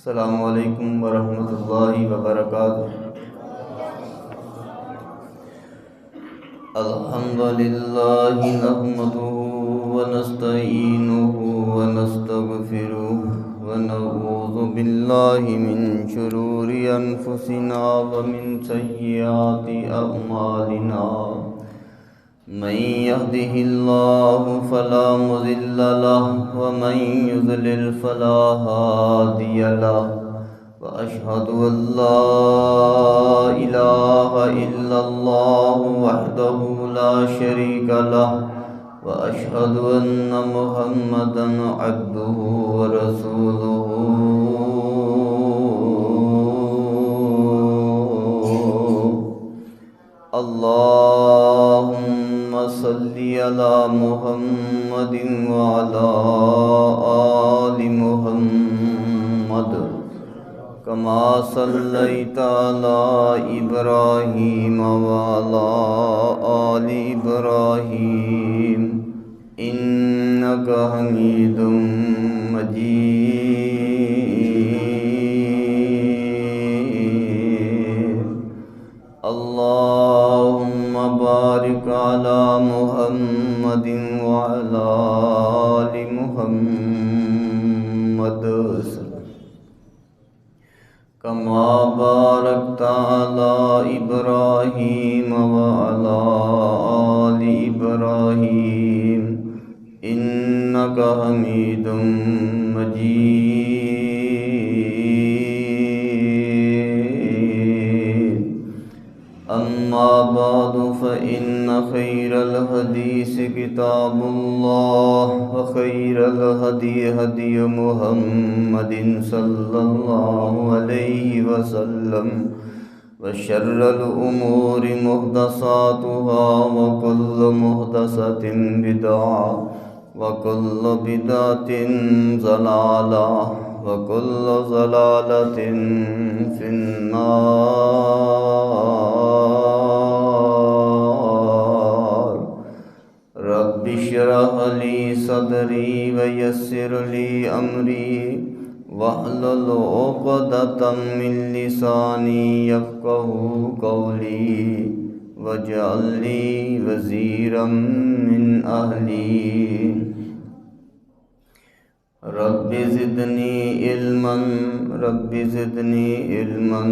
السلام علیکم ورحمۃ اللہ وبرکاتہ۔ الحمد للہ نحمده ونستعینه ونستغفره ونعوذ باللہ من شرور انفسنا ومن سیئات اعمالنا، من يهده الله فلا مضل له ومن يضلل فلا هادي له، وأشهد أن لا إله إلا الله وحده لا شريك له، وأشهد أن محمدا عبده ورسوله۔ اللهم صل على محمد وعلى آل محمد كما صليت على إبراهيم وعلى آل إبراهيم إنك حميد مجيد۔ اللهم بارك على محمد وعلى آل محمد كما باركت على إبراهيم وعلى آل إبراهيم إنك حميد مجيد۔ أما بعد فإن خير الحديث كتاب الله، وخير الهدي هدي محمد صلى الله عليه وسلم، وشر الأمور محدثاتها، وكل محدثة بدعة، وكل بدعة ضلالة، وكل ضلالة في النار۔ رب اشرح لي صدري ويسر لي أمري واحلل عقدة من لساني يفقهوا قولي، واجعل لي وزيرا من أهلي، رب زدني علما، رب زدني علما،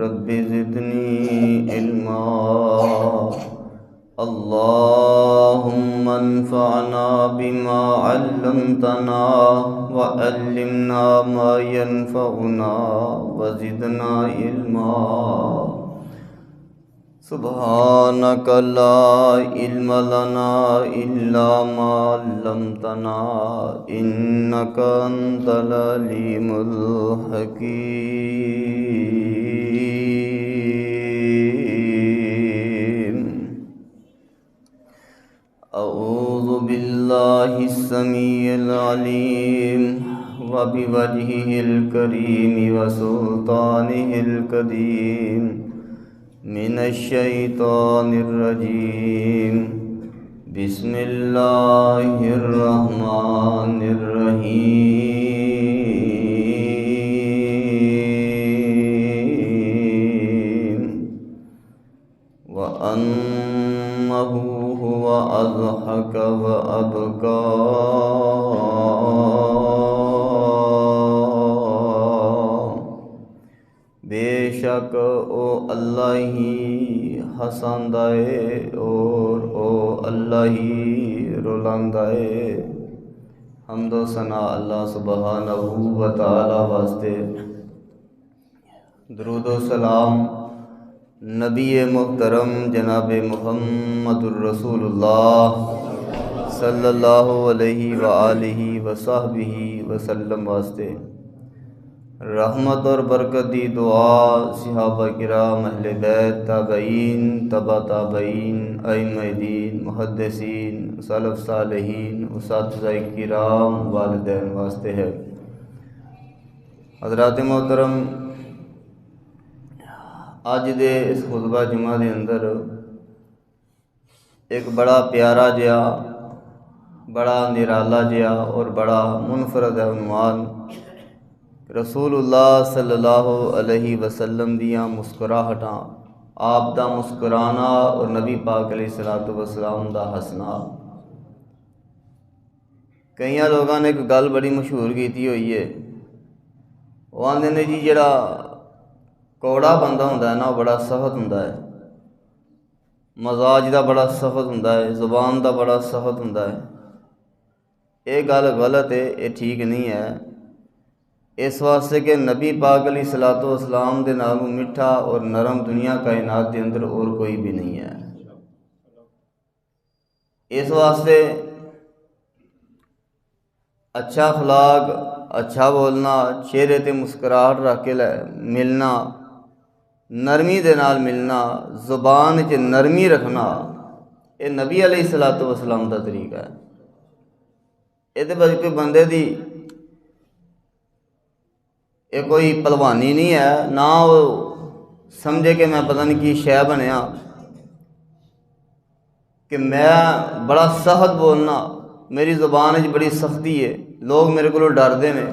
رب زدني علما۔ اللهم انفعنا بما علمتنا، وعلمنا ما ينفعنا، وزدنا علما۔ سبحانك لا علم لنا إلا ما علمتنا، إنك أنت العليم الحكيم۔ أعوذ بالله السميع العليم وبوجهه الكريم وسلطانه القديم من الشيطان الرجيم۔ بسم الله الرحمن الرحيم۔ وأنه هو أضحك وأبكى، بے شک او اللہ ہی ہساندا ہے اور او اللہ ہی رولاندا ہے۔ حمد و ثنا اللہ سبحانہ و تعالی واسطے، درود و سلام نبی محترم جناب محمد الرسول اللہ صلی اللہ علیہ وآلہ وصحبہ وسلم واسطے۔ رحمت اور برکت دی دعا صحابہ کرام، اہل بیت، تابعین، تبع تابعین، ائمہ دین، محدثین، سلف صالحین، اساتذہ کرام، والدین واسطے ہے۔ حضرات محترم، اج دے اس خطبہ جمعہ دے اندر ایک بڑا پیارا جہا، بڑا نرالا جہا اور بڑا منفرد عنوان رسول اللہ صلی اللہ علیہ وسلم دیاں مسکراہٹاں، آپ دا مسکرانا اور نبی پاک علیہ الصلوۃ والسلام دا ہسنا۔ کئی لوگوں نے ایک گل بڑی مشہور کیتی ہوئی ہے، وہ آندے نے جی جڑا کوڑا بندہ ہوندا ہے نا وہ بڑا سخت ہوندا ہے، مزاج دا بڑا سخت ہوندا ہے، زبان دا بڑا سخت ہوندا ہے۔ یہ گل غلط ہے، یہ ٹھیک نہیں ہے، اس واسطے کہ نبی پاک علیہ الصلوۃ والسلام دے نالوں میٹھا اور نرم دنیا کائنات دے اندر اور کوئی بھی نہیں ہے۔ اس واسطے اچھا اخلاق، اچھا بولنا، چہرے تے مسکراہٹ رکھ کے ملنا، نرمی دے نال ملنا، زبان وچ نرمی رکھنا، یہ نبی علیہ الصلوۃ والسلام دا طریقہ ہے۔ یہ تے بس کوئی بندے دی یہ کوئی پلوانی نہیں ہے، نہ وہ سمجھے کہ میں پتہ نہیں کی شے بنیا کہ میں بڑا سخت بولنا، میری زبان وچ بڑی سختی ہے، لوگ میرے کو ڈردے نے۔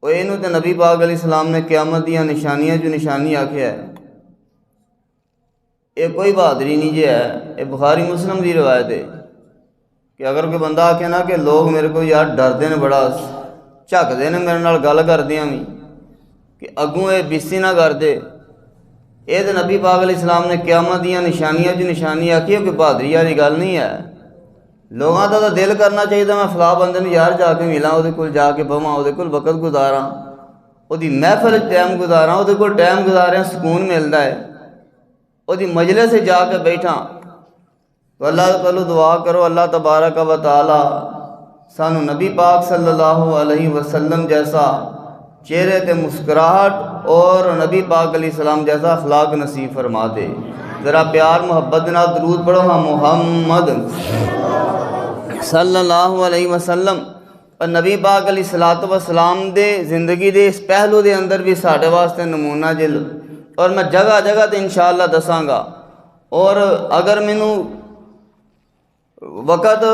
وہ اینو تے نبی پاک علیہ السلام نے قیامت دیاں نشانیاں جو نشانی آکھیا ہے۔ یہ کوئی بہادری نہیں جی ہے، یہ بخاری مسلم دی روایت ہے کہ اگر کوئی بندہ آکھے نا کہ لوگ میرے کو یار ڈردے نے، بڑا جھکدے نے میرے نال گل کردیاں بھی کہ اگوں یہ بیسی نہ کر دے، یہ تو نبی پاک علیہ السلام نے قیامت دیاں نشانیاں جو نشانی آکھی ہے، کوئی بہادری والی گل نہیں ہے۔ لوگوں کا تو دل کرنا چاہیے میں فلاں بندے نے یار جا کے ملاں، وہ کول جا کے بواں، وہ کول وقت گزاراں، وہ محفل ٹائم گزاراں، وہ کول ٹائم گزاریں سکون ملتا ہے، وہ مجلس سے جا کے بیٹھاں تو اللہ تعالیٰ دعا کرو اللہ تبارک و تعالی سانو نبی پاک صلی اللہ علیہ وسلم جیسا چہرے تے مسکراہٹ اور نبی پاک علیہ السلام جیسا اخلاق نصیب فرما دے۔ ذرا پیار محبت نال درود پڑھو ہاں محمد صلی اللہ علیہ وسلم۔ اور نبی پاک علیہ الصلوۃ والسلام دے زندگی دے اس پہلو دے اندر بھی ساڈے واسطے نمونہ جل، اور میں جگہ جگہ تے انشاءاللہ دساں گا، اور اگر مینوں وقت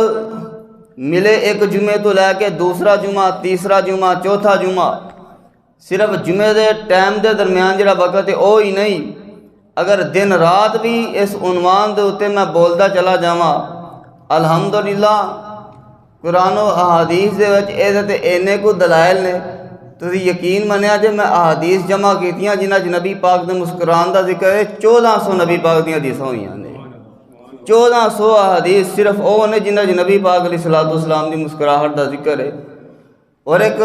ملے ایک جمعے تو لے کے دوسرا جمعہ، تیسرا جمعہ، چوتھا جمعہ، صرف جمعے دے ٹائم دے درمیان جڑا وقت ہے وہ ہی نہیں، اگر دن رات بھی اس عنوان دے اتے میں بولتا چلا جاواں، الحمدللہ قرآن و احادیث دے وچ تے اینے کو دلائل نے، تسی یقین منیا جے میں احادیث جمع کیتیاں جنہاں چ نبی پاک دے مسکران دا ذکر ہے، 1400 نبی پاک دیاں حدیثاں ہوئیاں نے، 1400 احادیث صرف وہ نے جنہاں چ نبی پاک علیہ الصلوۃ والسلام دی مسکراہٹ دا ذکر ہے۔ اور ایک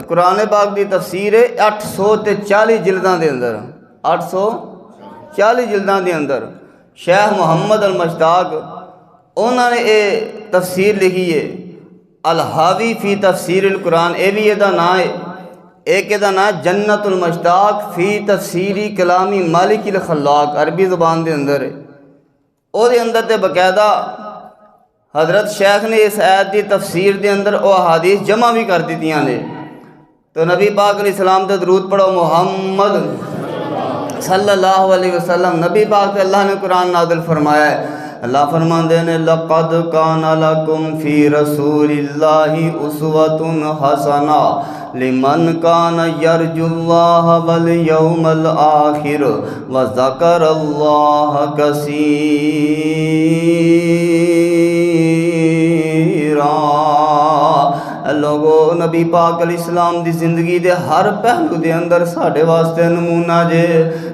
قرآن پاک دی تفسیر ہے 840 جلداں دے اندر، 840 جلداں دے اندر شیخ محمد المشتاق انہوں نے یہ تفسیر لکھی ہے الحاوی فی تفسیر القرآن، یہ بھی یہ نام ہے، ایک یہ نام ہے جنت المشتاق فی تفسیری کلامی مالک الخلاق، عربی زبان دے اندر ہے، او دے اندر تے باقاعدہ حضرت شیخ نے اس آیت دی تفسیر دے اندر او احادیث جمع بھی کر دیتیاں نے۔ تو نبی پاک علیہ السلام تے درود پڑھو محمد صلی اللہ علیہ وسلم۔ نبی پاک تے اللہ نے قرآن نازل فرمایا ہے، اللہ فرماندے نے لقد کان لکم فی رسول اللہ اسوۃ حسنہ لمن کان یرجو اللہ والیوم الآخر وذکر اللہ کثیرا۔ لوگو نبی پاک علیہ السلام دی زندگی دے ہر پہلو دے اندر ساڑھے واسطے نمونہ جے،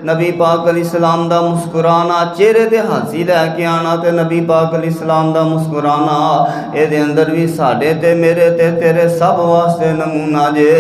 نبی پاک علیہ السلام دا مسکرانا، چہرے دے ہنسی لے کے آنا تے نبی پاک علیہ السلام دا مسکرانا، اے دے اندر بھی ساڑھے تے میرے تے تیرے سب واسطے نمونہ جے۔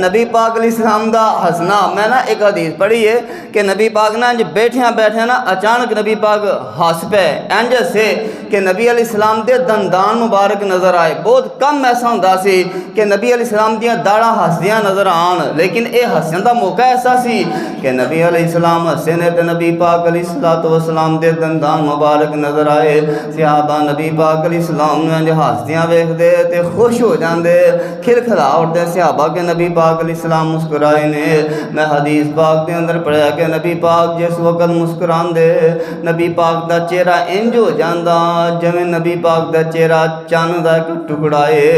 نبی پاک علیہ السلام دا ہسنا، میں نا ایک حدیث پڑھی ہے کہ نبی پاک نا بیٹھے نا اچانک نبی پاک ہس پے، انج سے کہ نبی علیہ السلام دے دندان مبارک نظر آئے۔ بہت کم ایسا ہوندا سی کہ نبی علیہ السلام دیاں داڑھاں ہسدیاں نظر آن، لیکن اے ہسن دا موقع ایسا سی کہ نبی علیہ السلام ہسے نے تے نبی پاک علیہ السلام دے دندان مبارک نظر آئے۔ صحابہ نبی پاک علیہ السلام نے ہسدیاں ویکھدے تے خوش ہو جاندے، کھلکھلا اٹھدے صحابہ کہ نبی پاک علیہ السلام مسکرائے نے۔ میں حدیث پاک دے اندر پڑھیا کہ نبی پاک جس وقت مسکراندے نبی پاک دا چہرہ انج ہو جاندا جویں نبی پاک دا چہرہ چن دا ایک ٹکڑا ہے،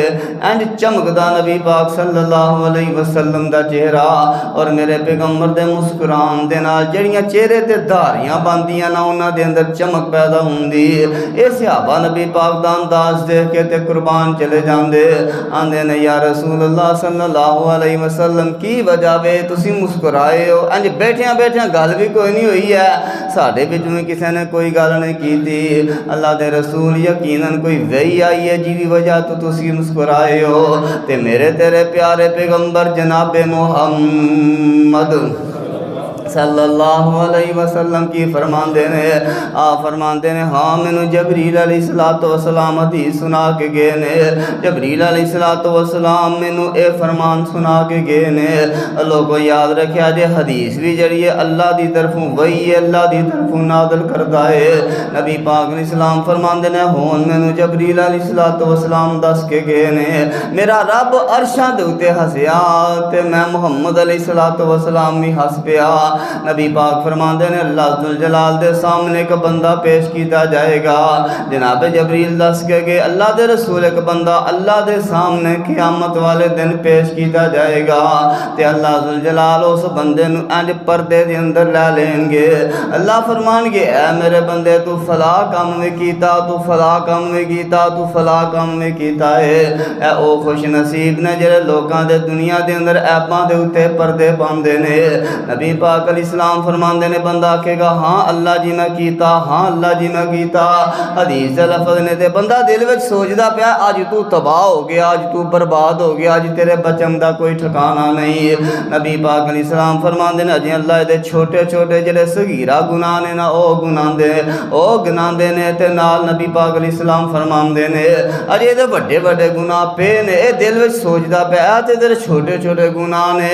انج چمکدا نبی پاک صلی اللہ علیہ وسلم دا چہرہ اور میرے پیغمبر دے مسکران دے نال جڑیاں چہرے تے دھاریاں باندیاں نا انہاں دے اندر چمک پیدا ہوندی اے صحابہ نبی پاک دا انداز دیکھ کے تے قربان چلے جاندے آندے نے یا رسول اللہ صلی اللہ علیہ وسلم کی وجہ وے تسی مسکرائے ہو انج بیٹھیاں گل بھی کوئی نہیں ہوئی ہے ساڈے وچ میں کسے نے کوئی گل نہیں کیتی اللہ دے رسول یقیناً کوئی وحی آئی ہے جی دی وجہ تو تسی مسکرائے ہو تے میرے تیرے پیارے پیغمبر جناب محمد صلی اللہ علیہ وسلم کی فرماندے نے ہاں مینوں جبریل علیہ السلام حدیث سنا کے گئے نے جبریل علیہ السلام مینوں اے فرمان سنا کے گئے نے لوگوں یاد رکھیا جے حدیث بھی جڑی ہے اللہ دی طرفوں وحی ہے اللہ دی طرفوں نازل کردا ہے نبی پاک علیہ السلام فرماندے نے ہون مینوں جبریل علیہ السلام دس کے گئے نے میرا رب عرشاں دے اوتے ہسیا تے میں محمد علیہ السلام بھی ہس پیا نبی پاک فرماندے نے اللہ ذوالجلال دے سامنے ایک بندہ پیش کیتا جائے گا جناب جبریل دس کے گئے اللہ دے رسول ایک بندہ اللہ دے سامنے قیامت والے دن پیش کیتا جائے گا تے اللہ ذوالجلال اس بندے نو انج پردے دے اندر لے لیں گے اللہ فرمان گے اے میرے بندے تو فلاں کام میں کیتا تو فلاں کام میں کیتا تو فلاں کام میں کیتا ہے اے او خوش نصیب نے جڑے لوکاں دے دنیا دے اندر ایپاں دے اوتے پردے پاندے نے نبی پاک علیہ السلام فرماندے نے بندہ آکھے گا ہاں اللہ جی میں کیتا ہاں اللہ جی میں کیتا حدیث دے لفظ نے تے بندہ دل وچ سوچدا پیا اج تو تباہ ہو گیا اج تو برباد ہو گیا اج تیرے بچن دا کوئی ٹھکانہ نہیں نبی پاک علیہ السلام فرماندے نے اجے اللہ دے چھوٹے چھوٹے جڑے صغیرہ گناہ نے نا او گناندے نے تے نال نبی پاک علیہ السلام فرماندے نے اجے دے بڑے بڑے گناہ پے نے اے دل وچ سوچدا پیا تے تیرے چھوٹے چھوٹے گناہ نے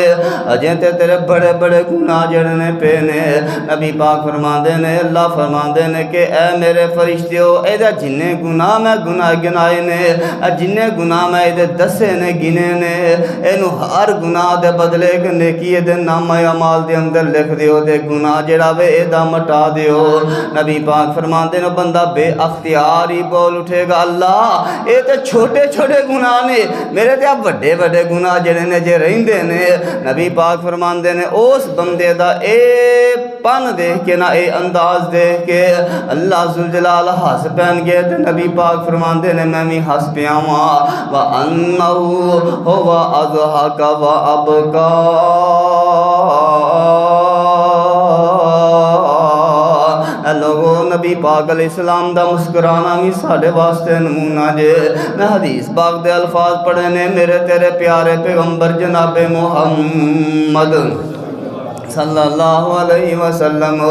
اجے تے تیرے بڑے بڑے گناہ جڑے نے پے نے نبی پاک فرماندے نے اللہ فرماندے نے کہ اے میرے فرشتیو اے دے جننے گناہ میں گنائے نے جننے گناہ میں دے دسے نے گنے نے اینو ہر گناہ دے بدلے ایک نیکی دے نامہ اعمال دے اندر لکھ دیو تے گناہ جڑا وے اے دا مٹا دیو نبی پاک فرماندے نے بندہ بے اختیار ہی بول اٹھے گا اللہ اے تے چھوٹے چھوٹے گناہ نے میرے تے بڑے بڑے گناہ جڑے نے جے رہندے نے نبی پاک فرماندے نے اس بندے دا اے پن دیکھ کے نہ اے انداز دیکھ کے اللہ ذوالجلال ہس پین گئے تے نبی پاک فرماندے نے میں بھی ہس پیا وَأَنَّهُ هُوَ أَضْحَكَ وَأَبْكَىٰ لوگوں نبی پاک علیہ السلام دا مسکرانا بھی ساڑھے واسطے نمونہ جے میں حدیث پاک دے الفاظ پڑھے نے میرے تیرے پیارے پیغمبر جناب محمد صلی اللہ علیہ وسلم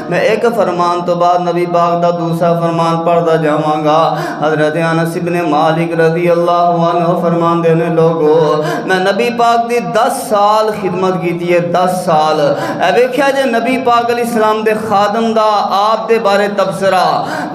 میں ایک فرمان تو بعد نبی پاک دا دوسرا فرمان پڑھدا جاواں گا حضرت انس بن مالک رضی اللہ عنہ فرمان دینے لوگو میں نبی پاک دی 10 سال خدمت کیتی ہے 10 سال اے ویکھیا جے نبی پاک علیہ السلام دے خادم دا آپ دے بارے تبصرہ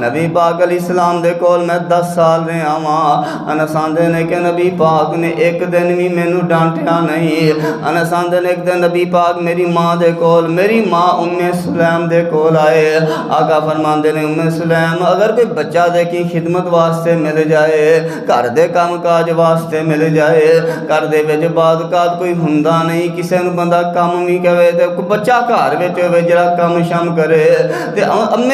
نبی پاک علیہ السلام دے کول میں 10 سال رہا ہاں انس آندے نے کہ نبی پاک نے ایک دن بھی مینوں ڈانٹیا نہیں انس آندے نے ایک دن نبی پاک میری ماں دے کول میری ماں سلیم دے کول آئے آقا فرماندے نے سلیم اگر کوئی بچہ دے کی خدمت واسطے مل جائے گھر دے کام کاج واسطے مل جائے گھر دے وچ بعد اوقات کوئی ہوندا نہیں کسے نوں بندہ کام وی کہے تے کوئی بچہ گھر وچ ہوے جڑا کام شام کرے تے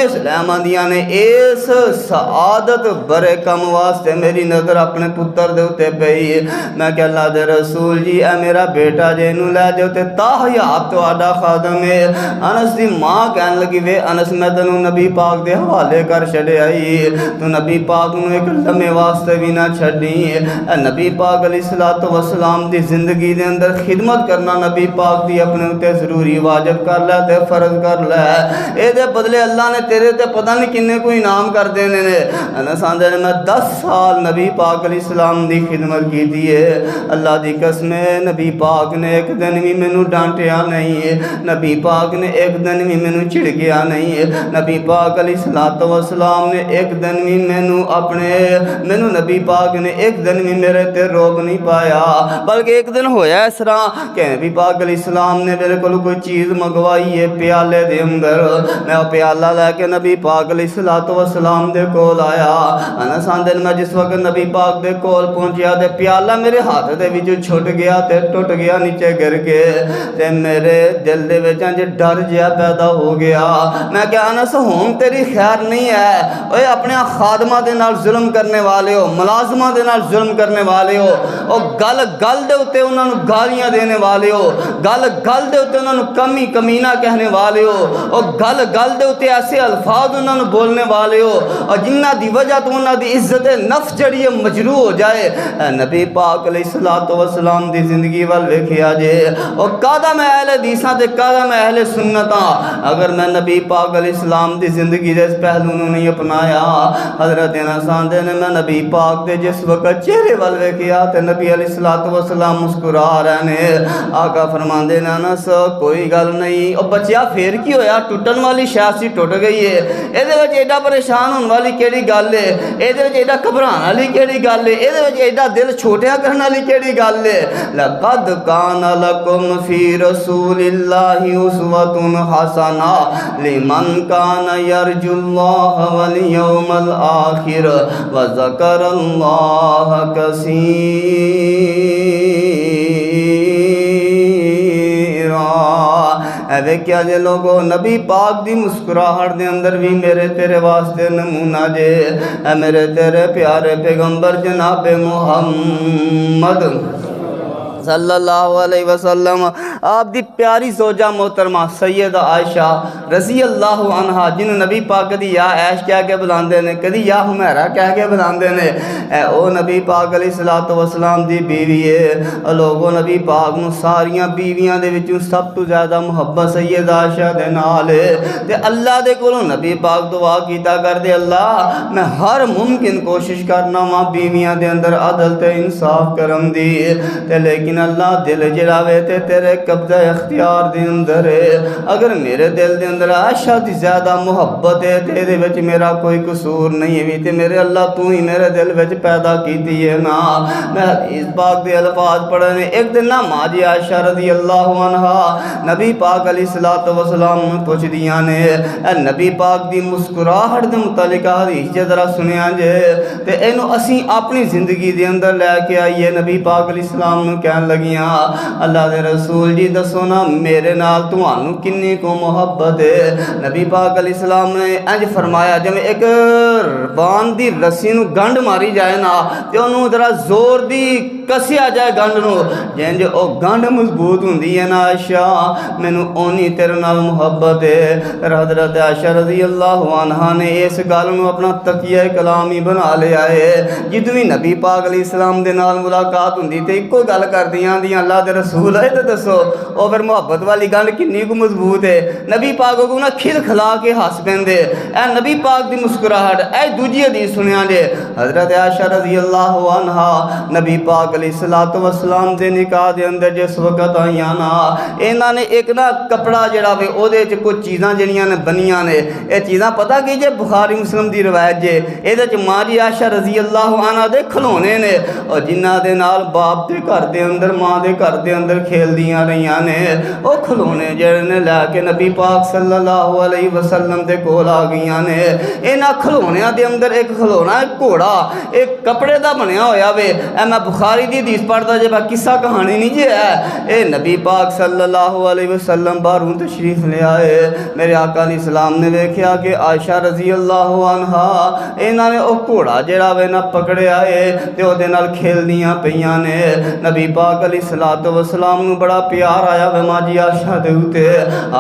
سلیم آندیاں نے اس سعادت برے کام واسطے میری نظر اپنے پتر دے اوتے پئی میں کہ اللہ دے رسول جی اے میرا بیٹا جے نوں لے جاؤ تے تاحیات تہاڈا خادم ہے انس دی ماں کہن لگی وے انس میں تینوں نبی پاک دے حوالے کر چھڈے آئی تو نبی پاک نوں ایک لمحے واسطے بھی نہ چھڈی اے نبی پاک علیہ الصلوۃ والسلام دی زندگی دے اندر خدمت کرنا نبی پاک دی اپنے اوتے ضروری واجب کر لے تے فرض کر لے اے دے بدلے اللہ نے تیرے تے پتہ نہیں کنے کوئی انعام کر دینے نے انس آندے نے میں 10 سال نبی پاک علیہ السلام دی خدمت کیتی ہے اللہ دی قسم نبی پاک نے ایک دن بھی مینوں ڈانٹیا نہیں نبی پاک نے ایک دن بھی مینوں چڑکیا نہیں، نبی پاک علیہ الصلوۃ والسلام نے ایک دن بھی مینوں نبی پاک نے ایک دن بھی میرے تے روب نہیں پایا، بلکہ ایک دن ہویا اس طرح کہ نبی پاک علیہ السلام نے میرے کو کوئی چیز منگوائی ہے پیالے دے اندر، میں وہ پیالہ لے کے نبی پاک علیہ الصلوۃ والسلام دے کول آیا، انس آندے میں جس وقت نبی پاک دے کول پہنچیا تے پیالہ میرے ہاتھ دے وچوں چھٹ گیا تے ٹوٹ گیا نیچے گر کے، تے میرے دل دے وچ انج ڈر جہا پیدا ہو گیا، میں کہ انس ہون تیری خیر نہیں ہے، اوے اپنے خادمہ دے نال ظلم کرنے والے ہو، ملازمہ دے نال ظلم کرنے والے ہو، او گل گل دے اوتے انہاں نوں گالیاں دینے والے ہو، گل گل دے اوتے انہاں نوں کمی کمینہ کہنے والے ہو، او گل گل دے اوتے ایسے الفاظ انہاں نوں بولنے والے ہو اور جنہاں دی وجہ تو انہاں دی عزت نفس جڑی ہے مجروح ہو جائے۔ اے نبی پاک علیہ الصلوۃ والسلام دی زندگی وال ویکھیا جے، او کادا میں اہل حدیثاں تے کادا میں اہل سنتاں، اگر میں نبی پاک علیہ السلام دی زندگی دے اس پہلو نوں نہیں اپنایا، حضرت انس آندے نے میں نبی پاک دے جس وقت چہرے وال ویکھیا تے نبی علیہ الصلوۃ والسلام مسکرا رہے نے، آقا فرماندے نے انس کوئی گل نہیں، او بچیا پھر کی ہویا، ٹوٹن والی شے سی ٹوٹ گئی ہے، اے دے وچ ایڈا پریشان ہون والی کیڑی گل ہے، اے دے وچ ایڈا گھبران والی کیڑی گل ہے، اے دے وچ ایڈا دل چھوٹیا کرن والی کیڑی گل ہے۔ لقد کان لکم فی رسول اللہ اسوۃ حسنہ لمن کان یرجو اللہ والیوم الآخر وذکر اللہ کثیرا۔ اے ویکھیا جے لوگو نبی پاک دی مسکراہٹ دے اندر بھی میرے تیرے واسطے نمونہ جے، اے میرے تیرے پیارے پیغمبر جناب محمد صلی اللہ علیہ وسلم، آپ دی پیاری زوجہ محترمہ سیدہ عائشہ رضی اللہ عنہا جن نبی پاک کدی یا عائش کہہ کے بلاندے نے، کدی یا حمیرہ کہہ کے بلاندے نے، اے او نبی پاک علیہ الصلوۃ والسلام دی بیوی ہے، لوگوں نبی پاک نو ساریاں بیویاں دے وچوں سب تو زیادہ محبت سیدہ عائشہ دے نال ہے، تے اللہ دے کولوں نبی پاک دعا کیتا کر دے اللہ میں ہر ممکن کوشش کرنا وا بیویاں دے اندر عدل تے انصاف کرم دی، تے لیکن اللہ دل جڑا وے تے تیرے قبضہ اختیار دے اندر ہے، اگر میرے دل دے اندر عائشہ دی زیادہ محبت ہے تے دے وچ میرا کوئی قصور نہیں ہے، تے میرے اللہ تو ہی میرے دل وچ پیدا کیتی ہے نا۔ میں حدیث پاک دے الفاظ پڑھنے ایک دن نا ماں جی عائشہ رضی اللہ عنہا نبی پاک علیہ الصلوۃ والسلام نے پوچھ دیاں نے، اے نبی پاک دی مسکراہٹ دے متعلق حدیث جے ذرا سنیا جے تے اینو اسی اپنی زندگی دے اندر لے کے آئیے۔ نبی پاک علیہ السلام نے کہنے لگیاں اللہ دے رسول جی دسو نا میرے نال تانوں کنی کو محبت ہے؟ نبی پاک علیہ السلام نے انج فرمایا جویں ایک بان دی رسی نو گنڈ ماری جائے نا تے انہوں ذرا زور دی کسیا جائے گنڈ نو، جنج او گنڈ مضبوط ہوندی ہے نا عائشہ مینوں اونی تیرے نال محبت ہے۔ حضرت عائشہ رضی اللہ عنہا نے اس گل نو اپنا تکیہ کلام ہی بنا لیا ہے، جدوں بھی نبی پاک علیہ السلام دے نال ملاقات ہوندی تے اکو گل کردیاں دیاں اللہ دے رسول ہے تے دسو او پھر محبت والی گنڈ کنی کو مضبوط ہے؟ نبی پاک کو نا کھل کھلا کے ہس پیندے، اے نبی پاک دی مسکراہٹ۔ اے دوجی حدیث سنیا جے حضرت عائشہ رضی اللہ عنہا نبی پاک علیہ الصلوۃ والسلام دے نکاح دے اندر جس وقت آئیاں نا انہاں نے ایک نا کپڑا جڑا وے او دے وچ کچھ چیزاں جڑیاں نے بنیاں نے، اے چیزاں پتہ کی جے بخاری مسلم دی روایت جے اے دے وچ ماں جی عائشہ رضی اللہ عنہا دے کھلونے نے اور جنہاں دے نال باپ دے گھر دے اندر ماں دے گھر دے اندر کھیل دیاں رہیاں نے، او کھلونے جڑے نے لے کے نبی پاک صلی اللہ علیہ وسلم دے کول آ گئیاں نے۔ انہاں کھلونیاں دے اندر ایک کھلونا ایک گھوڑا ایک کپڑے دا بنیا ہویا وے، اے میں بخاری دی حدیث پڑھدا جے میں قصہ کہانی نہیں جے ہے، اے نبی پاک صلی اللہ علیہ وسلم باہروں تشریف لے آئے، میرے آقا علیہ السلام نے دیکھیا کہ عائشہ رضی اللہ عنہا انہاں نے او گھوڑا جڑا وے نا پکڑیا ہے تے او دے نال کھیلدیاں پیاں نے۔ نبی پاک علیہ الصلوۃ والسلام نو بڑا پیار آیا وے ماں جی عائشہ دے اوتے،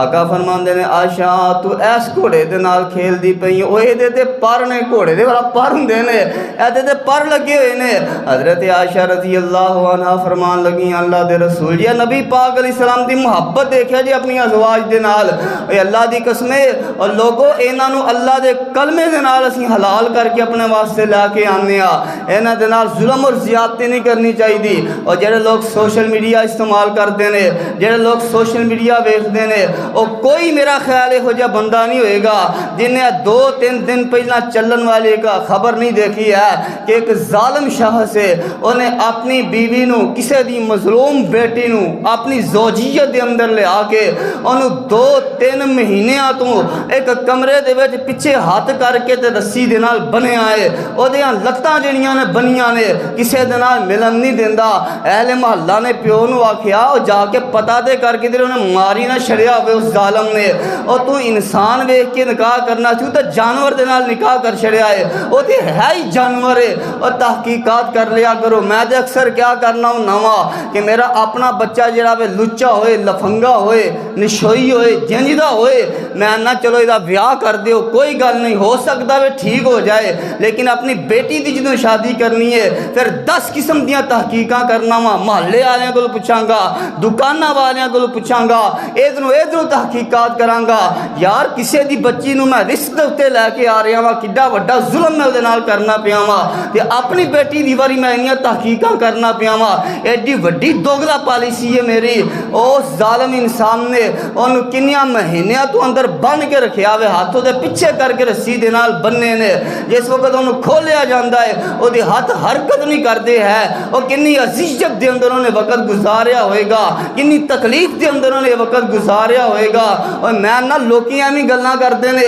آقا فرماندے نے عائشہ تو ایس گھوڑے دے نال کھیل دی پئی، او اے دے تے پر نے گھوڑے دے والا پر ہوندے نے، ایدے دے پر لگے ہوئے نے۔ حضرت عائشہ رضی اللہ عنہ فرمان لگی اللہ دے رسول جی نبی پاک علیہ السلام دی محبت دیکھا جی اپنی ازواج دے نال، اے اللہ دی قسمیں اور لوگوں انہاں نو اللہ دے کلمے دے نال اسی حلال کر کے اپنے واسطے لا کے آنے انہاں دے نال ظلم اور زیادتی نہیں کرنی چاہیے دی۔ اور جڑے لوگ سوشل میڈیا استعمال کرتے ہیں، جڑے لوگ سوشل میڈیا ویکھدے نے، او کوئی میرا خیال ہے ہو جا بندہ نہیں ہوئے گا جنہیں 2-3 دن پہلا چلن والے کا خبر نہیں دیکھی ہے کہ ایک ظالم شخص ہے انہیں اپنی بیوی نو کسے دی مظلوم بیٹی نو اپنی زوجیت دے اندر لے آ کے انہوں 2-3 مہینے تو ایک کمرے دے وچ پیچھے ہاتھ کر کے تے رسی دے نال بنے آئے او دیاں لتاں جڑیاں نے بنیاں نے کسے دے نال ملن نہیں دیندا۔ اہل محلہ نے پیو نو آکھیا او جا کے پتہ دے کر کے انہیں ماری نہ چھڑیا ہوئے اس ظالم نے، اور تو انسان ویکھ کے نکاح کرنا چاہو تو جانور دے نال نکاح کر چھڑیا ہے، وہ تے ہے ہی جانور ہے۔ اور تحقیقات کر لیا کرو، میں تے اکثر کیا کرنا ہوں نواں کہ میرا اپنا بچہ جڑا وے لچا ہوئے، لفنگا ہوئے، نشوئی ہوئے، جنجدہ ہوئے، میں نہ چلو ادا بیاہ کر دیو کوئی گل نہیں، ہو سکتا ہے ٹھیک ہو جائے، لیکن اپنی بیٹی دی جدوں شادی کرنی ہے پھر 10 قسم دیاں تحقیقات کرنا وا، محلے والوں کو پوچھاں گا، دکاناں والوں کو پوچھاں گا، ادھروں تحقیقات کراں گا، یار کسے دی بچی نو میں رشتے تے لے کے آ رہا ہاں، کڈا وڈا ظلم میں دے نال کرنا پیا وا، تے اپنی بیٹی دی واری میں انہاں تحقیقات کرنا پیا وا، ایڈی وڈی دوگلا پالیسی ہے میری۔ اس ظالم انسان نے انہوں کنیاں مہینیاں تو اندر بن کے رکھیا ہوئے، ہاتھوں دے پیچھے کر کے رسی دے نال بننے نے، جس وقت انہوں کھولیا جاندا ہے وہ دے ہاتھ حرکت نہیں کردے ہے، اور کنی عزیزت دے اندر انہیں وقت گزاریا ہوئے گا، کنی تکلیف دے اندر انہیں وقت گزاریا ہوئے گا۔ اور میں نہ لوکی ایمی گلنا کردے نے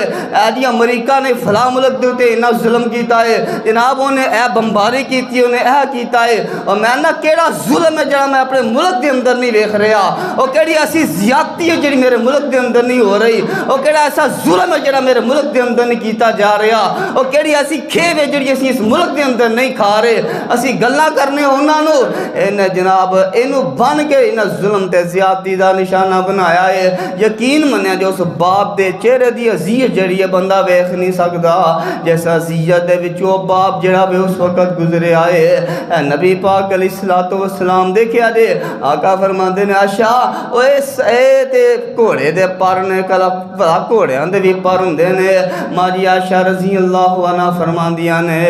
جی امریکہ نے فلاں ملک دیتے انہاں ظلم کیتا ہے، جناب انہیں اے بمباری کیتی انہیں اے کیتا ہے، اور میں نہ کیڑا ظلم ہے جڑا میں اپنے ملک دے اندر نہیں ویکھ رہا، اور کیڑی ایسی زیادتی ہے جڑی میرے ملک دے اندر نہیں ہو رہی، اور کیڑا ایسا ظلم ہے جڑا میرے ملک دے اندر نہیں کیتا جا رہا، اور کیڑی ایسی کھیو ہے جڑی اسی اس ملک دے اندر نہیں کھا رہے، اسی گلنا کرنے انہاں نو انہیں جناب انہوں بن کے انہاں ظلم تے زیادتی دا نشانہ بنایا ہے۔ یقین منیا جو اس باپ دے چہرے دی عزیت جڑی ہے بندہ ویکھ نہیں سکدا، جیسا عزیت دے وچوں باپ جڑا وے اس وقت گزرے آئے۔ اے نبی پاک علیہ الصلوۃ والسلام دیکھیا جے آقا فرماندے نے عائشہ اے تے گھوڑے دے پر نے کلا گھوڑیاں دے وی پر ہوندے نے، ماجی عائشہ رضی اللہ عنہ فرماندیاں نے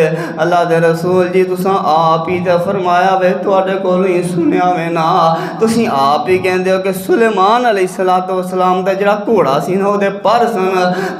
اللہ دے رسول جی تساں آپ ہی تے فرمایا وے تواڈے کولوں ہی سنیا وے نا، تسی آپ ہی کہندے ہو کہ سلیمان علیہ السلام دا جڑا گھوڑا سی نا او دے پر سن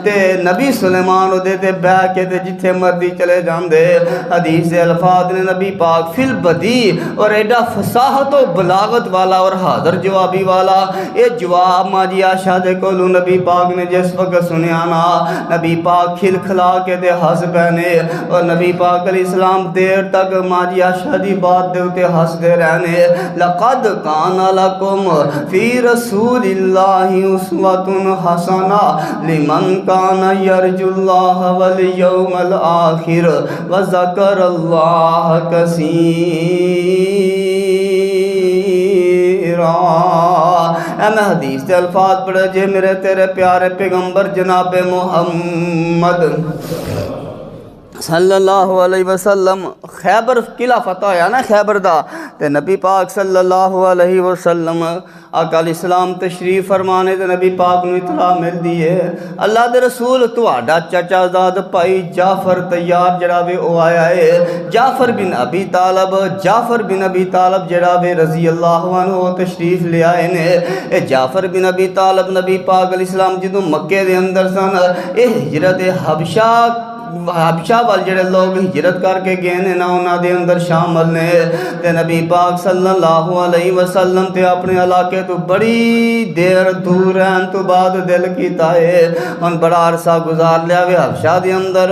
تے نبی سلیمان او دے تے بیٹھ کے تے جتھے مرضی چلے جاندے۔ حدیث دے الفاظ نے نبی پاک فی البدی اور ایڈا فصاحت و بلاغت والا اور حاضر جوابی والا، اے جواب ماجی عائشہ دے کولوں نبی پاک نے جس وقت سنیا نا نبی پاک کھل کھلا کے دے ہنس پہنے، اور نبی پاک علیہ السلام دیر تک ماجی عائشہ دی بات دے اتے ہنس دے رہنے۔ لقد کان لکم فی رسول اللہ اسوۃ حسنہ لمن کان یرجو اللہ والیوم الآخر وذکر اللہ کثیرا۔ اے میں حدیث دے الفاظ پڑھے جے میرے تیرے پیارے پیغمبر جناب محمد صلی اللہ علیہ وسلم خیبر قلعہ فتح ہویا نا خیبر دا، تے نبی پاک صلی اللہ علیہ وسلم آقا علیہ السلام تشریف فرمانے تے نبی پاک نو اطلاع مل دیئے اللہ دے رسول تواڈا چچا زاد بھائی جعفر تیار جڑا وے او آیا ہے، جعفر بن ابی طالب جڑا وے رضی اللہ عنہ تشریف لے آئے نے۔ اے جعفر بن ابی طالب نبی پاک علیہ السلام جدوں مکے دے اندر سن، اے ہجرت حبشہ وال جڑے لوگ ہجرت کر کے گئے نے نا انہاں دے اندر شامل نے، تے نبی پاک صلی اللہ علیہ وسلم تے اپنے علاقے تو بڑی دیر دور رہن تو بعد دل کیتا ہے ان بڑا عرصہ گزار لیا وے حبشہ دے اندر،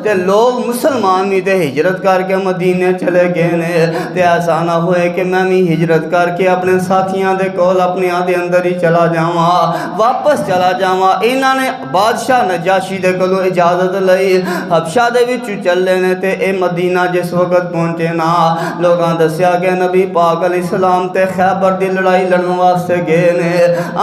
تے لوگ مسلمان بھی تے ہجرت کر کے مدینے چلے گئے نے، تے ایسا نہ ہوئے کہ میں بھی ہجرت کر کے اپنے ساتھیاں دے کول اپنے آدھے اندر ہی چلا جاواں واپس چلا جاواں۔ انہاں نے بادشاہ نجاشی دے کولوں اجازت لئی، حبشہ دے وچ چلے نے تے اے مدینہ جس وقت پہنچے نا لوگاں دسیا کہ نبی پاک علیہ السلام تے خیبر دی لڑائی لڑن واسطے گئے نے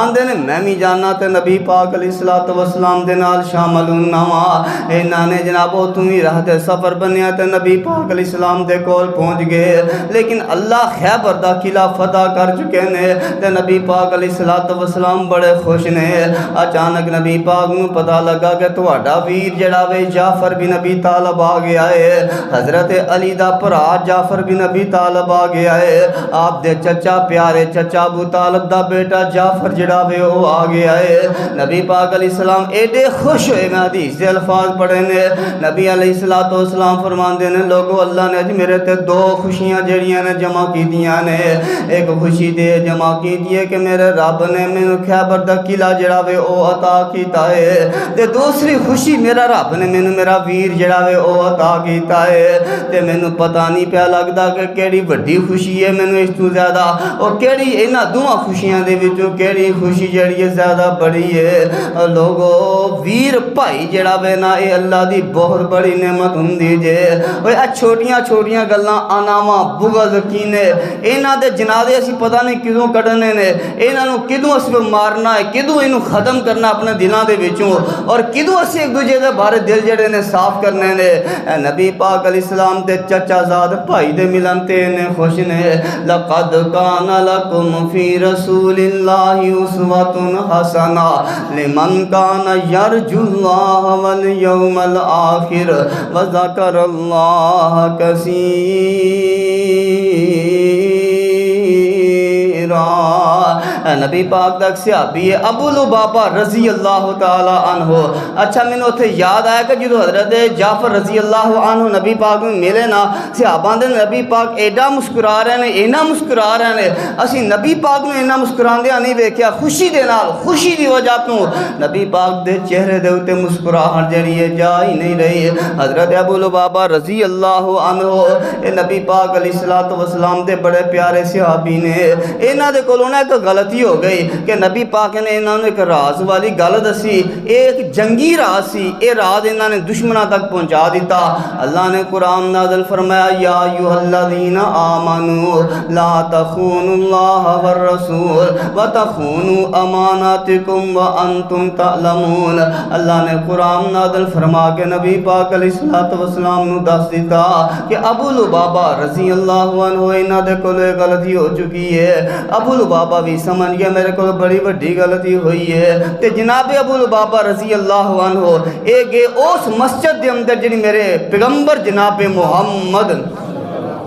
آندے نے میں بھی جانا تے نبی پاک علیہ السلام دے نال شامل ہونا وا انہاں نے جناب اتوں ہی راہ تے سفر بنیا تے نبی پاک علیہ السلام دے کول پہنچ گئے لیکن اللہ خیبر دا قلعہ فتح کر چکے نے تے نبی پاک علیہ السلام بڑے خوش نے اچانک نبی پاک نو پتہ لگا کہ تہاڈا ویر جڑا وے جعفر بن ابی طالب آ گیا ہے حضرت علی دا بھرا جعفر بن ابی طالب آ گیا ہے آپ دے چچا پیارے چچا ابو طالب دا بیٹا جعفر جڑا وے او آ گیا ہے نبی پاک علیہ السلام ایڈے خوش ہوئے میں حدیث دے الفاظ پڑھے نے نبی علیہ السلام فرماندے نے لوگو اللہ نے اج میرے تے دو خوشیاں جڑیاں نے جمع کیتیاں نے ایک خوشی دے جمع کیتی ہے کہ میرے رب نے مینوں خیبر دا قلعہ جڑا وے او عطا کیتا ہے تے دوسری خوشی میرا رب نے مینوں میرا ویر جڑا وے او عطا کیتا ہے تے مینوں پتہ نہیں پیا لگدا کہ کیڑی بڑی خوشی ہے مینوں اس تو زیادہ اور کیڑی انہاں دوواں خوشیاں دے وچوں کیڑی خوشی جڑی ہے زیادہ بڑی ہے لوگو ویر بھائی جڑا وے نا اے اللہ دی بہت بڑی نعمت ہوندی جے اوے چھوٹیاں چھوٹیاں گلاں اناواں بغض کینے انہاں دے جنازے اسی پتہ نہیں کدوں کڈنے نے انہاں نوں کدوں اس پہ مارنا ہے کدوں اینوں ختم کرنا اپنے دلاں دے وچوں اور کدوں اسی ایک دوجے دے بارے دل جڑے نے صاف کرنے نے نبی پاک علیہ السلام تے چچا زاد بھائی دے ملن تے نے خوش نے لقد کان لکم فی رسول اللہ اسوۃ حسنہ لمن کان یرجو اللہ والیوم الآخر وذکر اللہ کثیرا نبی پاک دا صحابی ہے ابو لبابہ رضی اللہ تعالی عنہ اچھا میں نے اتھے یاد آیا کہ جدو حضرت جعفر رضی اللہ عنہ نبی پاک میں ملے نا صحابان دے نبی پاک ایڈا مسکرا رہے ہیں اینا مسکرا رہے ہیں اسی نبی پاک میں اینا مسکران دیا نہیں دیکھیا خوشی دے نال خوشی دی وجہ تو نبی پاک دے چہرے دے ہوتے مسکراہٹ جڑی ہے جا ہی نہیں رہی حضرت ابو لبابہ رضی اللہ عنہ اے نبی پاک علیہ السلام دے بڑے پیارے صحابی نے اینا دے کولوں ایک غلطی ہو گئی کہ نبی پاک نے انہوں نے ایک راز والی گل دسی ایک جنگی راز سی اے راز انہوں نے دشمنوں تک پہنچا دیتا اللہ نے قرآن نازل فرمایا یا ایھا الذین آمنوا لا تخونوا اللہ والرسول وتخونوا اماناتکم وانتم تعلمون اللہ نے قرآن نازل فرما کے نبی پاک علیہ السلام نو دس دیتا کہ ابو لبابہ رضی اللہ عنہ انہاں دے کول غلطی ہو چکی ہے ابو لبابہ بھی سمجھ گیا میرے کو بڑی بڑی غلطی ہوئی ہے تے جناب ابو لبابہ رضی اللہ عنہ اے گئے اس مسجد دے اندر جنی میرے پیغمبر جناب محمد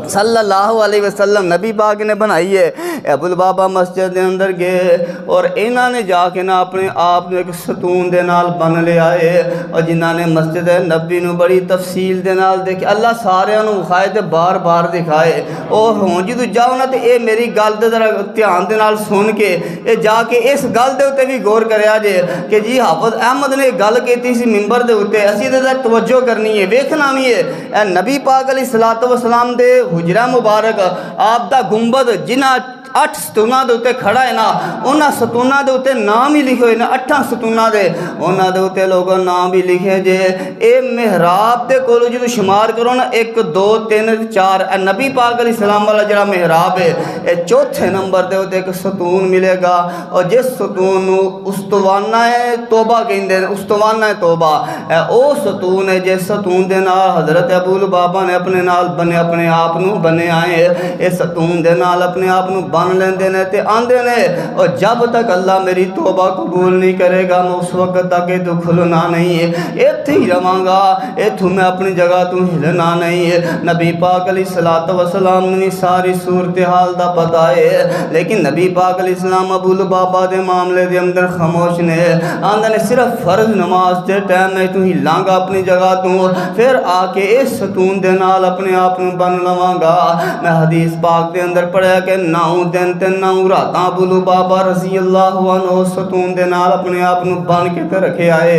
صلی اللہ علیہ وسلم نبی پاک نے بنائی ہے ابو لبابہ مسجد دے اندر گئے اور انہاں نے جا کے نا اپنے آپ نے ایک ستون دے نال بن لے آئے اور جنہاں نے مسجد نبی نو بڑی تفصیل دے نال دیکھے اللہ سارے انہوں مخائے تے بار بار دکھائے اور ہوں جی تو جاؤ نا تے اے میری گل دے ذرا دھیان دے نال سن کے اے جا کے اس گل دے ہوتے بھی غور کریا جے کہ جی حافظ احمد نے گل کیتی سی ممبر دے ہوتے اسی دے ذرا توجہ کرنی ہے ویکھنا بھی ہے اے نبی پاک علیہ السلام دے حجرہ مبارک آپ دا گنبد جنہ 8 ستونہ دے ہوتے کھڑا ہے نا انہاں ستونہ دے ہوتے نام ہی لکھے ہوئے نا 8 ستونہ دے انہاں دے ہوتے لوگوں نام بھی لکھے جے اے محراب دے کولو جو شمار کرو نا 1 2 3 4 اے نبی پاک علیہ السلام والا جڑا محراب ہے اے چوتھے نمبر دے ہوتے ایک ستون ملے گا اور جس ستون استوانہ توبہ کہندے ہیں استوانہ توبہ اے او ستون ہے جس ستون دے نال حضرت ابو لبابہ نے اپنے نال بنے اپنے آپ نو بنے آئے اے ستون دے نال اپنے آپ نو بن لیندے نے تے آندے نے اور جب تک اللہ میری توبہ قبول نہیں کرے گا میں اس وقت تک تو کھلنا نہیں ہے ایتھے ہی رواں گا ایتھوں میں اپنی جگہ تو ہلنا نہیں ہے نبی پاک علیہ السلام نے ساری صورتحال دا پتہ ہے لیکن نبی پاک علیہ السلام ابو لبابہ دے معاملے دے اندر خاموش نے آندے نے صرف فرض نماز دے ٹائم میں تو ہلاں گا اپنی جگہ تو پھر آ کے اس ستون دے نال اپنے آپ نو بن لواں گا میں حدیث پاک دے اندر پڑھیا کہ نعوذ دن تے 9 راتاں ابو لبابہ رضی اللہ عنہ ستون دے نال اپنے آپ نو بن کے تے رکھے آئے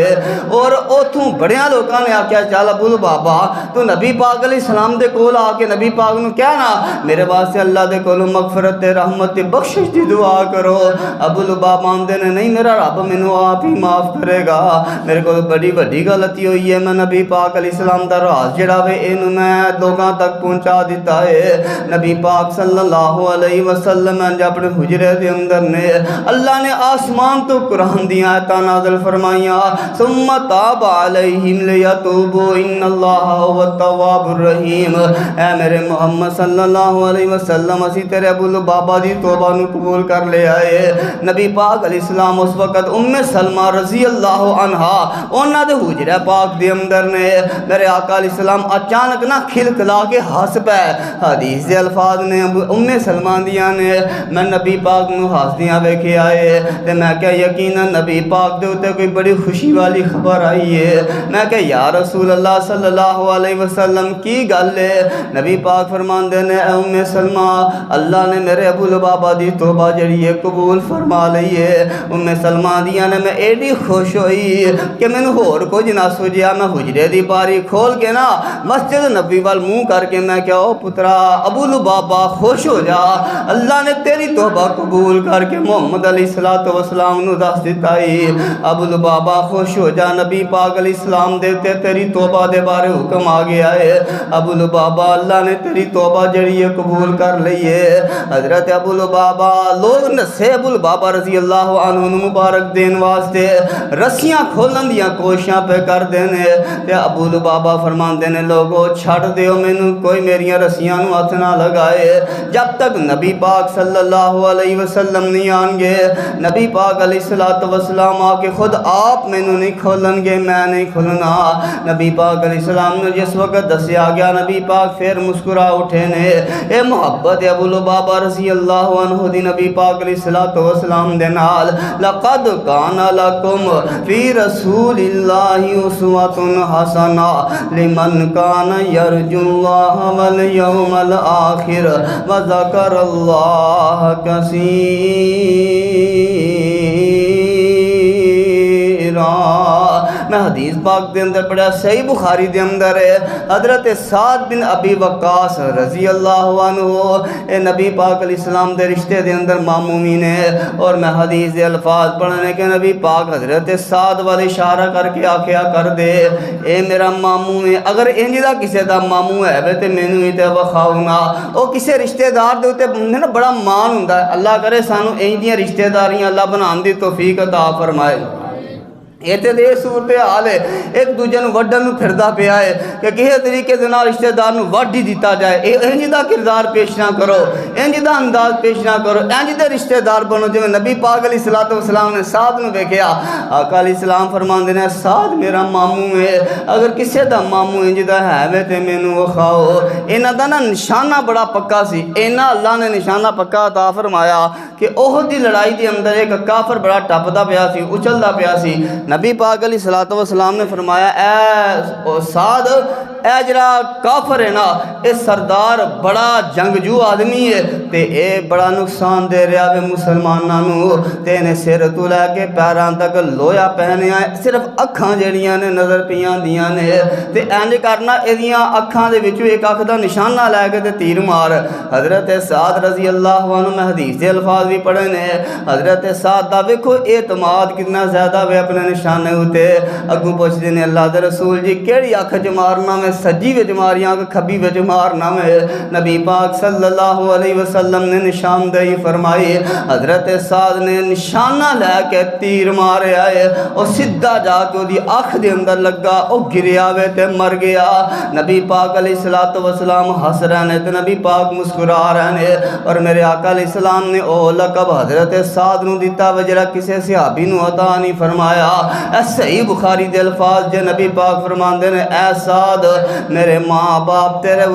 اور اوتھوں بڑیاں لوکاں نے آکھیا چل ابو لبابہ تو نبی پاک علیہ السلام دے کول آ کے نبی پاک نو کہنا میرے واسطے اللہ دے کولوں مغفرت تے رحمت تے بخشش دی دعا کرو۔ ابو لبابہ آندے نے نہیں میرا رب مینوں آپ ہی معاف کرے گا، میرے کو بڑی بڑی غلطی ہوئی ہے، میں نبی پاک علیہ السلام دا راز جڑا وے اینو میں لوکاں تک پہنچا دیتا ہے۔ نبی پاک صلی اللہ علیہ وسلم جب اپنے حجرے دے اندر نے اللہ نے آسمان تو قرآن دی آیتاں نازل فرمائیاں ثم تاب علیہم لیتوبوا ان اللہ هو التواب الرحیم۔ اے میرے محمد صلی اللہ علیہ وسلم اسی تیرے ابو لبابہ دی توبہ نو قبول کر لے آئے۔ نبی پاک علیہ السلام اس وقت ام سلمہ رضی اللہ عنہا انہاں دے حجرہ پاک دے اندر نے میرے آقا علیہ السلام اچانک نہ کھلکھلا کے ہنس پے۔ حدیث دے الفاظ نے ام سلمہ دیاں نے میں نبی پاک نو ہسدیاں ویکھے آئے تے میں کہ یقینا نبی پاک دے اوتے کوئی بڑی خوشی والی خبر آئی ہے۔ میں کہ یا رسول اللہ صلی اللہ علیہ وسلم کی گل ہے؟ نبی پاک فرماندے نے اے ام سلمہ اللہ نے میرے ابو لبابہ دی توبہ جڑی ہے قبول فرما لئی ہے۔ ام سلمہ دیاں نے میں ایڈی خوش ہوئی کہ مینوں ہور کچھ نہ سوجیا، میں حجرے دی باری کھول کے نا مسجد نبی وال منہ کر کے میں کہ او پترا ابو لبابہ خوش ہو جا، اللہ نے تیری توبہ قبول کر کے محمد علیہ السلام نو دس دیتا ہی۔ ابو لبابہ خوش ہو جا، نبی پاک علیہ السلام دیتے تیری توبہ دے بارے حکم آ گیا ہے۔ ابو لبابہ اللہ نے تیری توبہ جڑی ہے قبول کر لئیے۔ حضرت ابو لبابہ لوگ نسے ابو لبابہ رضی اللہ عنہ مبارک دین واسطے رسیاں کھولن دیاں کوششاں پہ کر دینے تے ابو لبابہ فرمان دینے لوگو چھڑ دیو مینوں کوئی میریاں رسیاں نو ہاتھ نہ لگائے جب تک نبی پاک صلی اللہ علیہ وسلم نہیں آن گے۔ نبی پاک علیہ السلام آ کے خود آپ مینوں نہیں کھولن گے، میں نہیں کھولنا۔ نبی پاک علیہ السلام نے جس وقت دسیا گیا نبی پاک پھر مسکرا اٹھے نے۔ اے محبت ابو لبابہ رضی اللہ عنہ دی نبی پاک علیہ السلام دے نال لقد کان لکم فی رسول اللہ اسوۃ حسنہ لمن کان یرجو اللہ والیوم الآخر وذکر اللہ کثیرا۔ میں حدیث پاک دے اندر پڑھا صحیح بخاری دے اندر ہے حضرت سعد بن ابی وقاص رضی اللہ عنہ اے نبی پاک علیہ السلام دے رشتے دے اندر معمومین ہے اور میں حدیث دے الفاظ پڑھنے کے نبی پاک حضرت سعد والے اشارہ کر کے آکھیا کر دے اے میرا ماموں ہے، اگر انج دا کسے دا ماموں ہے تے مینوں ہی تے وکھاؤ نا۔ او کسے رشتہ دار دے اوتے نا بڑا مان ہوندا ہے، اللہ کرے سانو انج دیاں رشتہ داریاں اللہ بنان دی توفیق عطا فرمائے۔ یہ تے دے صورتحال ہے ایک دوجے نو وڈن نو پھردا پیا ہے کہ کسی طریقے دے نال رشتہ دار نو وڈ ہی دیتا جائے۔ انج دا کردار پیش نہ کرو، انج دا انداز پیش نہ کرو، انج دے رشتہ دار بنو جویں نبی پاک علیہ السلام نے سعد نو ویکھیا۔ آقا علیہ السلام فرماندے نے سعد میرا ماموں ہے، اگر کسے دا ماموں انج دا ہے وے تے مینوں وکھاؤ۔ انہاں دا نا نشانہ بڑا پکا سی، انہاں اللہ نے نشانہ پکا عطا فرمایا کہ احد دی لڑائی دے اندر ایک کافر بڑا ٹپدا پیا سی، اچھلدا پیا سی۔ نبی پاک علیہ السلام نے فرمایا اے سعد اے جڑا کافر ہے نا اے سردار بڑا جنگجو آدمی ہے تے اے بڑا نقصان دے رہا ہے مسلماناں نو تے نے سر تو لے کے پیراں تک لویا پہنیا ہے، صرف اکھاں جڑیاں نے نظر پیاں دیاں نے تے انج کرنا ایدیاں اکھاں دے وچوں ایک اکھ دا نشانہ لے کے تے تیر مار۔ حضرت سعد رضی اللہ عنہ میں حدیث دے الفاظ بھی پڑھے نے، حضرت سعد دا ویکھو اعتماد کتنا زیادہ وے اپنے نشانے ہوتے۔ اگوں پوچھتے ہیں اللہ دے رسول جی کیڑی اکھ وچ مارنا میں سجی وچ ماریاں کہ کھبی وچ مارنا میں؟ نبی پاک صلی اللہ علیہ وسلم نے نشاندہی فرمائی، حضرت سعد نے نشانہ لے کے تیر مارے آئے اور سدھا جا کے دی اکھ دے اندر لگا، او گریا وے تے مر گیا۔ نبی پاک علیہ السلام ہس رہے تے نبی پاک مسکرا رہے اور میرے آقا علیہ السلام نے او لقب حضرت سعد نو دیتا وجرا کسے صحابی نو عطا نہیں فرمایا۔ اے صحیح بخاری دے الفاظ جے نبی پاک فرماندے نے اے سعد میرے ماں باپ تیرے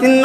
3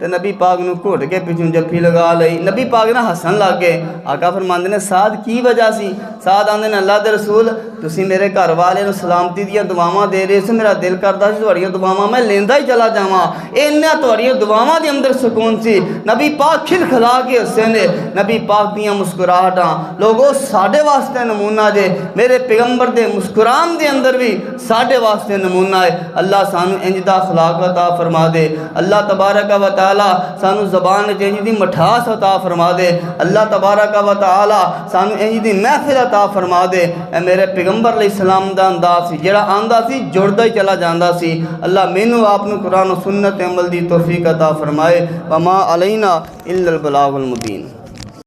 تے نبی پاک نو گھٹ کے پیچھوں جفی لگا لئی، نبی پاک نہ ہسن لگ گئے۔ آقا فرماندے نے سعد کی وجہ سی؟ سعد آندے نے اللہ دے رسول تسی میرے گھر والے نو سلامتی دیاں دعاواں دے رہے سے، میرا دل کردا سی تہاڈیاں دعاواں میں لیندا ہی چلا جاواں، انہاں تہاڈیاں دعاواں دے اندر سکون سی۔ نبی پاک کھل کھلا کے ہسے نے، نبی پاک دیاں مسکراہٹاں لوگو ساڈے واسطے نمونہ جے، میرے پیغمبر دے مسکران دے اندر بھی ساڈے واسطے نمونہ ہے۔ اللہ سانو انج دا اخلاق عطا فرما دے، اللہ تبارک و تعالی سانو زبان انج دی مٹھاس عطا فرما دے، اللہ تبارک و تعالی سانو انج دی محفل عطا فرما دے۔ اے میرے پیغمبر علیہ السلام دا انداز سی جڑا آندا سی جڑدا ہی چلا جاندا سی۔ اللہ مینوں آپ نو قرآن و سنت عمل دی توفیق عطا فرمائے۔ وما علینا الا البلاغ المبین۔